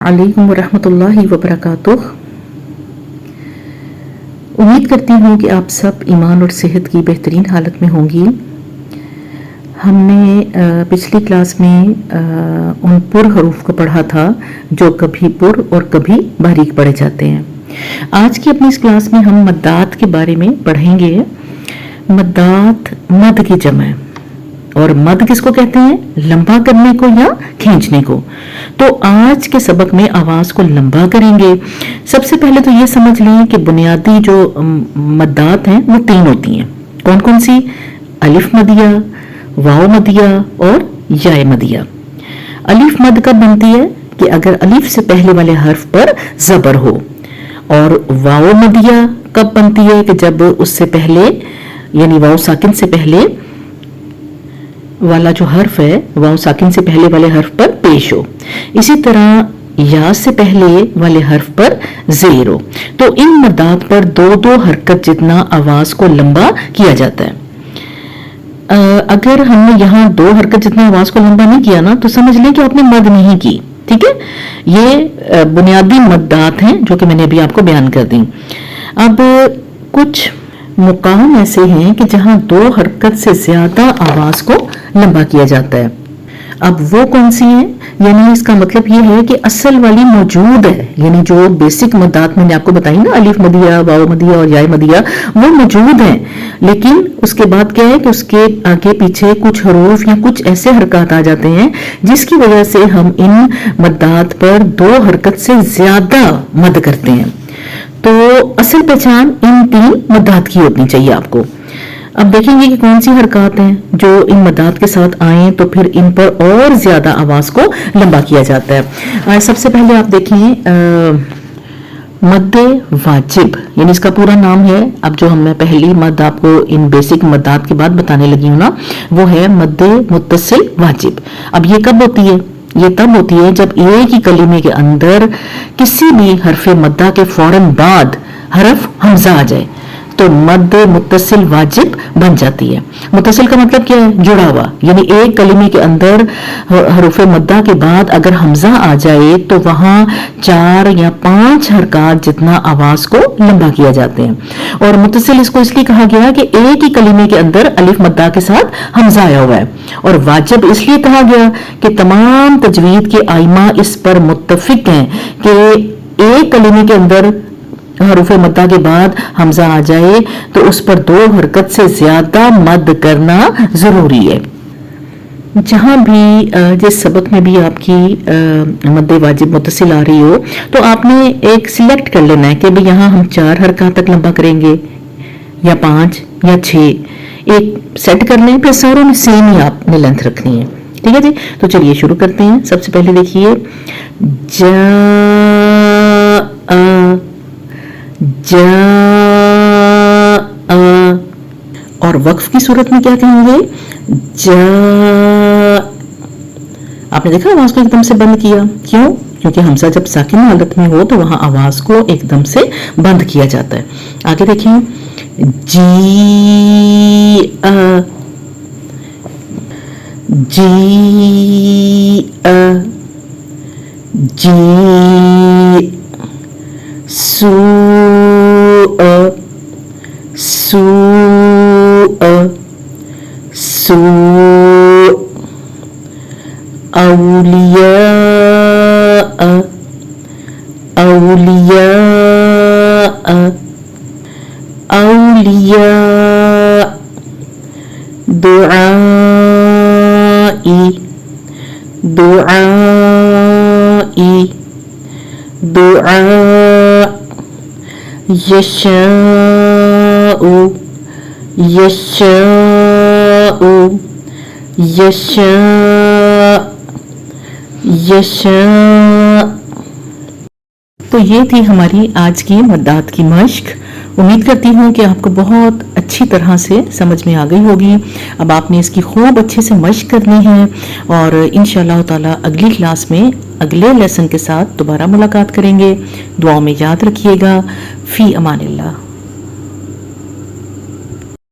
अलैकुम वरहमतुल्लाहि वबरकातुह। उम्मीद करती हूँ कि आप सब ईमान और सेहत की बेहतरीन हालत में होंगी। हमने पिछली क्लास में उन पुर हरूफ को पढ़ा था जो कभी पुर और कभी बारीक पढ़े जाते हैं। आज की अपनी इस क्लास में हम मद्दात के बारे में पढ़ेंगे। मद्दात मद की जमा है और मद किसको कहते हैं? लंबा करने को या खींचने को। तो आज के सबक में आवाज को लंबा करेंगे। सबसे पहले तो ये समझ लें कि बुनियादी जो मद्दात हैं वो 3 होती हैं। कौन कौन सी? अलिफ मदिया, वाव मदिया और या मदिया। अलिफ मद कब बनती है? कि अगर अलिफ से पहले वाले हर्फ पर जबर हो। और वाव मदिया कब बनती है? कि जब उससे पहले यानी वाव साकिन से पहले वाला जो हर्फ है वाव साकिन से पहले वाले हर्फ पर पेश हो। इसी तरह या से पहले वाले हर्फ पर ज़ेर हो। तो इन मद्दात पर 2-2 हरकत जितना आवाज को लंबा किया जाता है। अगर हमने यहाँ 2 हरकत जितना आवाज को लंबा नहीं किया ना तो समझ लें कि आपने मद नहीं की। ठीक है, ये बुनियादी मद्दात हैं जो कि मैंने अभी आपको बयान कर दी। अब कुछ मुकाम ऐसे हैं कि जहां 2 हरकत से ज्यादा आवाज को लंबा किया जाता है। अब वो कौन सी है? यानी इसका मतलब ये है कि असल वाली मौजूद है, यानी जो बेसिक मद्दात मैंने आपको बताई ना, अलिफ मदिया, वाव मदिया और या मदिया, वो मौजूद है। लेकिन उसके बाद क्या है कि उसके आगे पीछे कुछ हरूफ या कुछ ऐसे हरकत आ जाते हैं जिसकी वजह से हम इन मद्दात पर 2 हरकत से ज्यादा मद करते हैं। तो असल पहचान इन 3 मद्दात की होनी चाहिए आपको। अब देखेंगे कि कौन सी हरकत हैं जो इन मद्दात के साथ आए तो फिर इन पर और ज्यादा आवाज को लंबा किया जाता है। सबसे पहले आप देखें मद्दे वाजिब, यानी इसका पूरा नाम है। अब जो मैं पहली मद आपको इन बेसिक मद्दात के बाद बताने लगी हूँ ना, वो है मद्दे मुत्तसिल वाजिब। अब ये कब होती है? ये तब होती है जब एक ही कलीमे के अंदर किसी भी हरफे मद्दा के फौरन बाद हरफ हमजा आ जाए तो मद मुत्तसिल वाजिब बन जाती है। मुत्तसिल का मतलब क्या है? जुड़ा हुआ। यानी एक कलीमे के अंदर हरूफे मद्दा के बाद अगर हमजा आ जाए तो वहां 4 या 5 हरकत जितना आवाज को लंबा किया जाते हैं। और मुत्तसिल इसको इसलिए कहा गया कि एक ही कलीमे के अंदर अलिफ मद्दा के साथ हमजा आया हुआ है। और वाजिब इसलिए कहा गया कि तमाम तजवीद के आइमा इस पर मुत्तफिक हैं कि एक कलीमे के अंदर हरूफे मद्दा के बाद हमजा आ जाए तो उस पर 2 हरकत से ज्यादा मद करना जरूरी है। जहां भी जिस सबक में भी आपकी मद्दे वाजिब मुत्तसिल आ रही हो तो आपने एक सिलेक्ट कर लेना है कि भाई यहाँ हम 4 हरकत तक लंबा करेंगे या 5 या 6। एक सेट कर लें, फिर सारों में सेम ही आपने लेंथ रखनी है। ठीक है जी, तो चलिए शुरू करते हैं। सबसे पहले देखिए जा और वक्फ की सूरत में क्या कहेंगे? जा। आपने देखा आवाज को एकदम से बंद किया। क्यों? क्योंकि हमजा जब साकिन हालत में हो तो वहां आवाज को एकदम से बंद किया जाता है। आगे देखिए जी जी जी सू सू सू औलिया औलिया औलिया दुआई दुआई दुआ यशाउ यशाउ यशा यशा। तो ये थी हमारी आज की मद्दात की मश्क। उम्मीद करती हूँ कि आपको बहुत अच्छी तरह से समझ में आ गई होगी। अब आपने इसकी खूब अच्छे से मश्क करनी है और इंशाअल्लाह ताला अगली क्लास में अगले लेसन के साथ दोबारा मुलाकात करेंगे। दुआ में याद रखिएगा। फी अमानिल्लाह।